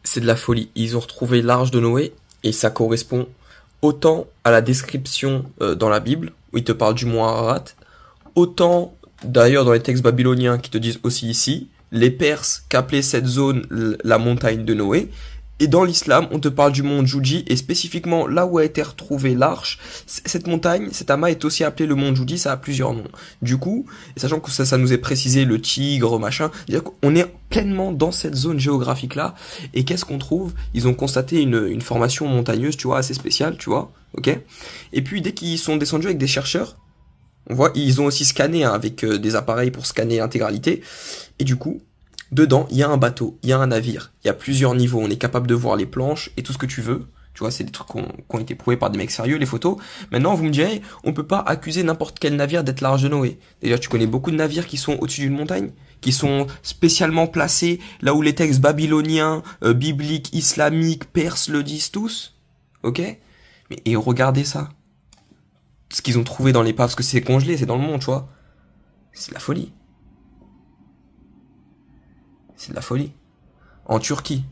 C'est de la folie. Ils ont retrouvé l'arche de Noé et ça correspond autant à la description dans la Bible, où il te parle du mont Ararat, autant d'ailleurs dans les textes babyloniens qui te disent aussi ici, les Perses qu'appelaient cette zone la montagne de Noé, et dans l'islam, on te parle du mont Djoudji, et spécifiquement là où a été retrouvée l'arche, cette montagne, cet amas est aussi appelé le mont Djoudji, ça a plusieurs noms. Du coup, et sachant que ça nous est précisé, le tigre, machin, c'est-à-dire qu'on est pleinement dans cette zone géographique-là, et qu'est-ce qu'on trouve? Ils ont constaté une formation montagneuse, tu vois, assez spéciale, tu vois, ok? Et puis dès qu'ils sont descendus avec des chercheurs, on voit, ils ont aussi scanné hein, avec des appareils pour scanner l'intégralité, et du coup, dedans, il y a un bateau, il y a un navire, il y a plusieurs niveaux, on est capable de voir les planches et tout ce que tu veux. Tu vois, c'est des trucs qui ont été prouvés par des mecs sérieux, les photos. Maintenant, vous me direz, on peut pas accuser n'importe quel navire d'être l'arche de Noé. Déjà, tu connais beaucoup de navires qui sont au-dessus d'une montagne, qui sont spécialement placés là où les textes babyloniens, bibliques, islamiques, perses le disent tous. Ok? Mais et regardez ça. Ce qu'ils ont trouvé dans l'épave, parce que c'est congelé, c'est dans le monde, tu vois. C'est de la folie. C'est de la folie. En Turquie,